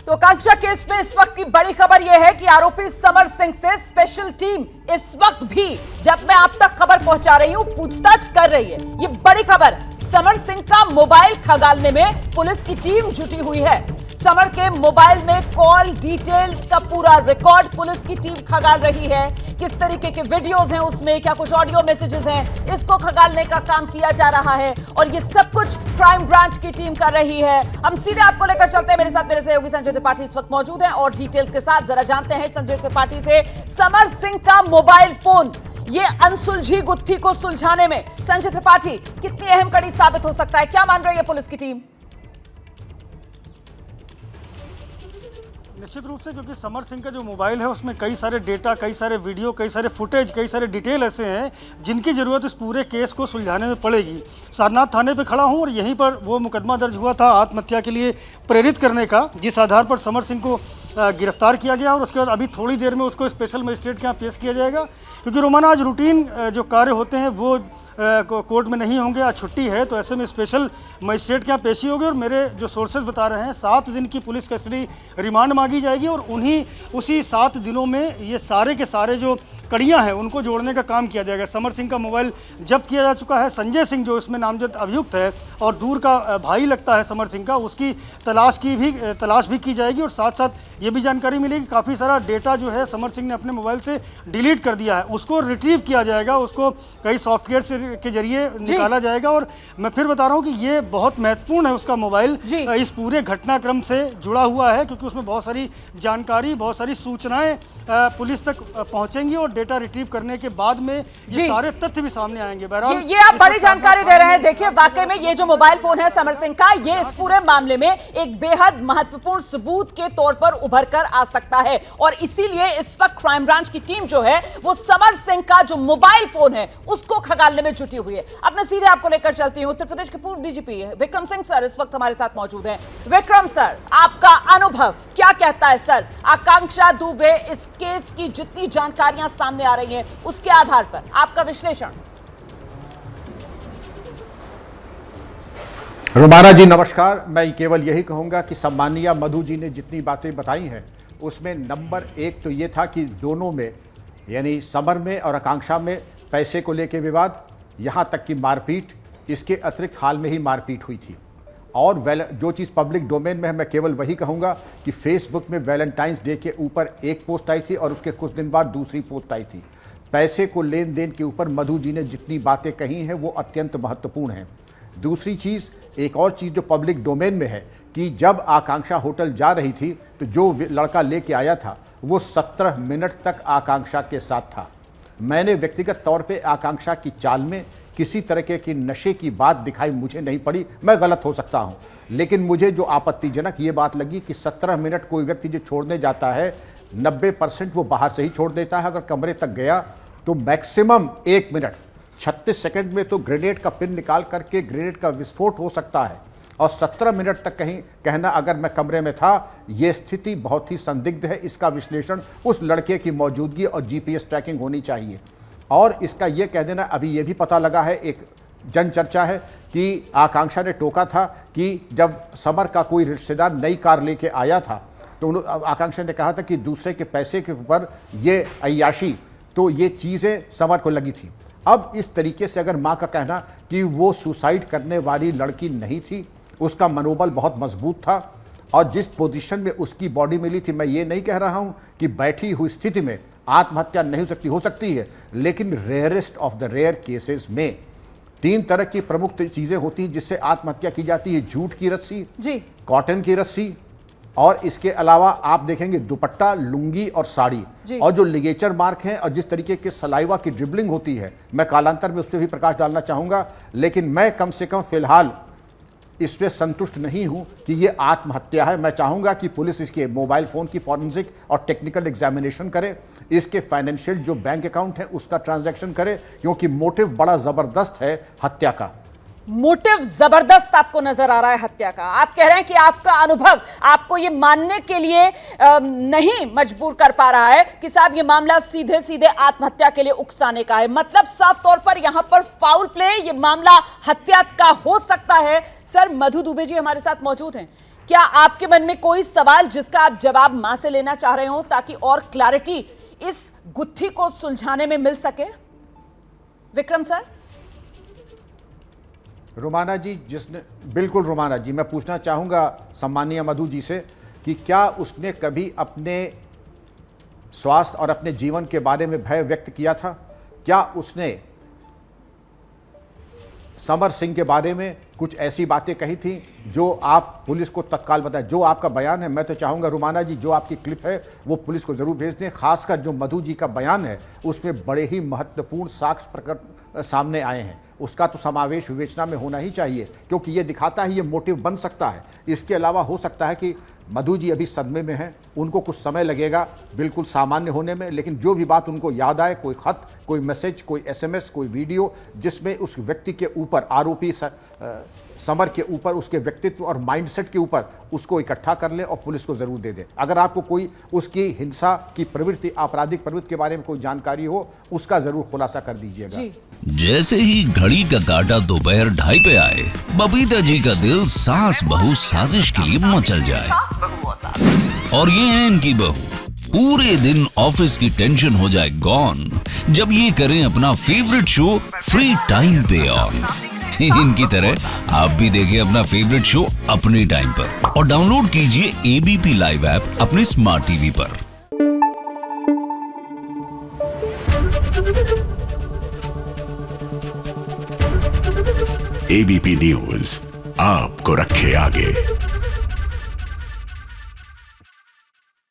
तो आकांक्षा केस में इस वक्त की बड़ी खबर यह है कि आरोपी समर सिंह से स्पेशल टीम इस वक्त भी, जब मैं आप तक खबर पहुंचा रही हूं, पूछताछ कर रही है। ये बड़ी खबर, समर सिंह का मोबाइल खंगालने में पुलिस की टीम जुटी हुई है। समर के मोबाइल में कॉल डिटेल्स का पूरा रिकॉर्ड पुलिस की टीम खंगाल रही है। किस तरीके के वीडियोस हैं उसमें, क्या कुछ ऑडियो मैसेजेस हैं, इसको खंगालने का काम किया जा रहा है और ये सब कुछ क्राइम ब्रांच की टीम कर रही है। हम सीधे आपको लेकर चलते हैं। मेरे साथ मेरे सहयोगी संजय त्रिपाठी इस वक्त मौजूद हैं और डिटेल्स के साथ जरा जानते हैं संजय त्रिपाठी से, समर सिंह का मोबाइल फोन, ये अनसुलझी गुत्थी को सुलझाने में संजय त्रिपाठी कितनी अहम कड़ी साबित हो सकता है, क्या मान रही है पुलिस की टीम? निश्चित रूप से, क्योंकि समर सिंह का जो मोबाइल है उसमें कई सारे डेटा, कई सारे वीडियो, कई सारे फुटेज, कई सारे डिटेल ऐसे हैं जिनकी ज़रूरत इस पूरे केस को सुलझाने में पड़ेगी। सारनाथ थाने पे खड़ा हूँ और यहीं पर वो मुकदमा दर्ज हुआ था आत्महत्या के लिए प्रेरित करने का, जिस आधार पर समर सिंह को गिरफ्तार किया गया और उसके बाद अभी थोड़ी देर में उसको स्पेशल मजिस्ट्रेट के यहाँ पेश किया जाएगा। क्योंकि रोमाना आज रूटीन जो कार्य होते हैं वो कोर्ट में नहीं होंगे, आज छुट्टी है, तो ऐसे में स्पेशल मजिस्ट्रेट के यहाँ पेशी होगी और मेरे जो सोर्सेज बता रहे हैं 7 दिन की पुलिस कस्टडी रिमांड मांगी जाएगी और उसी 7 दिनों में ये सारे के सारे जो कड़ियां हैं उनको जोड़ने का काम किया जाएगा। समर सिंह का मोबाइल जब्त किया जा चुका है। संजय सिंह जो इसमें नामजद अभियुक्त है और दूर का भाई लगता है समर सिंह का, उसकी तलाश भी की जाएगी और साथ साथ ये भी जानकारी मिलेगी काफ़ी सारा डेटा जो है समर सिंह ने अपने मोबाइल से डिलीट कर दिया है, उसको रिट्रीव किया जाएगा, उसको कई सॉफ्टवेयर के जरिए निकाला जाएगा। और मैं फिर बता रहा हूँ कि ये बहुत महत्वपूर्ण है, उसका मोबाइल इस पूरे घटनाक्रम से जुड़ा हुआ है, क्योंकि उसमें बहुत सारी जानकारी, बहुत सारी सूचनाएं पुलिस तक पहुंचेंगी और डेटा रिट्रीव करने के बाद में ये सारे तथ्य भी सामने आएंगे। बहरहाल ये आप बड़ी जानकारी दे रहे हैं। देखिए, वाकई में ये जो मोबाइल फोन है समर सिंह का, ये इस पूरे मामले में एक बेहद महत्वपूर्ण सबूत के तौर पर उभर कर आ सकता है और इसीलिए इस वक्त क्राइम ब्रांच की टीम जो है वो समर सिंह का जो मोबाइल फोन है उसको खंगालने में जुटी हुई है। अब मैं सीधे आपको लेकर चलती हूं, उत्तर प्रदेश के पूर्व डीजीपी विक्रम सिंह सर इस वक्त हमारे साथ मौजूद हैं। विक्रम सर, आपका अनुभव क्या कहता है सर, आकांक्षा दुबे इस केस की जितनी जानकारियां सामने आ रही हैं उसके आधार पर आपका विश्लेषण? रुमाना जी नमस्कार। मैं केवल यही कहूंगा कि सम्मानीय मधु जी ने जितनी बातें बताई हैं उसमें नंबर 1 तो ये था कि दोनों में, यानी समर में और आकांक्षा में पैसे को लेकर विवाद, यहाँ तक कि मारपीट, इसके अतिरिक्त हाल में ही मारपीट हुई थी। और जो चीज़ पब्लिक डोमेन में है मैं केवल वही कहूँगा कि फेसबुक में वैलेंटाइंस डे के ऊपर एक पोस्ट आई थी और उसके कुछ दिन बाद दूसरी पोस्ट आई थी। पैसे को लेन देन के ऊपर मधु जी ने जितनी बातें कही हैं वो अत्यंत महत्वपूर्ण हैं। दूसरी चीज़, एक और चीज़ जो पब्लिक डोमेन में है कि जब आकांक्षा होटल जा रही थी तो जो लड़का लेके आया था वो 17 मिनट तक आकांक्षा के साथ था। मैंने व्यक्तिगत तौर पे आकांक्षा की चाल में किसी तरह की नशे की बात दिखाई मुझे नहीं पड़ी, मैं गलत हो सकता हूं, लेकिन मुझे जो आपत्तिजनक ये बात लगी कि 17 मिनट कोई व्यक्ति जो छोड़ने जाता है 90% वो बाहर से ही छोड़ देता है। अगर कमरे तक गया तो मैक्सिमम 1 मिनट 36 सेकंड में तो ग्रेनेड का पिन निकाल करके ग्रेनेड का विस्फोट हो सकता है और 17 मिनट तक कहीं कहना अगर मैं कमरे में था, ये स्थिति बहुत ही संदिग्ध है। इसका विश्लेषण उस लड़के की मौजूदगी और जीपीएस ट्रैकिंग होनी चाहिए। और इसका ये कह देना, अभी ये भी पता लगा है, एक जन चर्चा है कि आकांक्षा ने टोका था कि जब समर का कोई रिश्तेदार नई कार लेके आया था तो आकांक्षा ने कहा था कि दूसरे के पैसे के ऊपर ये अय्याशी, तो ये चीज़ें समर को लगी थी। अब इस तरीके से अगर माँ का कहना कि वो सुसाइड करने वाली लड़की नहीं थी, उसका मनोबल बहुत मजबूत था और जिस पोजीशन में उसकी बॉडी मिली थी, मैं ये नहीं कह रहा हूँ कि बैठी हुई स्थिति में आत्महत्या नहीं हो सकती है, लेकिन rarest of the rare cases में 3 तरह की प्रमुख चीजें होती हैं जिससे आत्महत्या की जाती है। जूट की रस्सी जी, कॉटन की रस्सी और इसके अलावा आप देखेंगे दुपट्टा, लुंगी और साड़ी, और जो लिगेचर मार्क हैं और जिस तरीके के सलाइवा की ड्रिबलिंग होती है, मैं कालांतर में उस पर भी प्रकाश डालना चाहूंगा, लेकिन मैं कम से कम फिलहाल इस पर संतुष्ट नहीं हूं कि ये आत्महत्या है। मैं चाहूंगा कि पुलिस इसके मोबाइल फोन की फॉरेंसिक और टेक्निकल एग्जामिनेशन करे, इसके फाइनेंशियल जो बैंक अकाउंट है उसका ट्रांजैक्शन करे, क्योंकि मोटिव बड़ा जबरदस्त है हत्या का। मोटिव जबरदस्त आपको नजर आ रहा है हत्या का। आप कह रहे हैं कि आपका अनुभव आपको ये मानने के लिए नहीं मजबूर कर पा रहा है कि साहब ये मामला सीधे सीधे आत्महत्या के लिए उकसाने का है। मतलब साफ तौर पर यहां पर फाउल प्ले, ये मामला हत्या का हो सकता है। सर, मधु दुबे जी हमारे साथ मौजूद हैं। क्या आपके मन में कोई सवाल जिसका आप जवाब मां से लेना चाह रहे हो ताकि और क्लैरिटी इस गुत्थी को सुलझाने में मिल सके? विक्रम सर। रुमाना जी, बिल्कुल रुमाना जी, मैं पूछना चाहूँगा सम्मानीय मधु जी से कि क्या उसने कभी अपने स्वास्थ्य और अपने जीवन के बारे में भय व्यक्त किया था? क्या उसने समर सिंह के बारे में कुछ ऐसी बातें कही थी जो आप पुलिस को तत्काल बताएं? जो आपका बयान है, मैं तो चाहूँगा रुमाना जी जो आपकी क्लिप है वो पुलिस को ज़रूर भेज दें। खासकर जो मधु जी का बयान है उसमें बड़े ही महत्वपूर्ण साक्ष्य प्रकट सामने आए हैं, उसका तो समावेश विवेचना में होना ही चाहिए, क्योंकि ये दिखाता है ये मोटिव बन सकता है। इसके अलावा हो सकता है कि मधु जी अभी सदमे में हैं, उनको कुछ समय लगेगा बिल्कुल सामान्य होने में, लेकिन जो भी बात उनको याद आए, कोई खत, कोई मैसेज, कोई SMS, कोई वीडियो जिसमें उस व्यक्ति के ऊपर, आरोपी समर के ऊपर, उसके व्यक्तित्व और माइंडसेट के ऊपर उसको इकट्ठा कर लें और पुलिस को ज़रूर दे दें। अगर आपको कोई उसकी हिंसा की प्रवृत्ति, आपराधिक प्रवृत्ति के बारे में कोई जानकारी हो, उसका ज़रूर खुलासा कर दीजिएगा। जैसे ही घड़ी का काटा दोपहर 2:30 पे आए, बबीता जी का दिल सास बहू साजिश के लिए मचल जाए। और ये है इनकी बहू, पूरे दिन ऑफिस की टेंशन हो जाए गॉन जब ये करें अपना फेवरेट शो फ्री टाइम पे ऑन। इनकी तरह आप भी देखिए अपना फेवरेट शो अपने टाइम पर और डाउनलोड कीजिए ABP लाइव ऐप अपने स्मार्ट टीवी पर। ABP न्यूज आपको रखे आगे।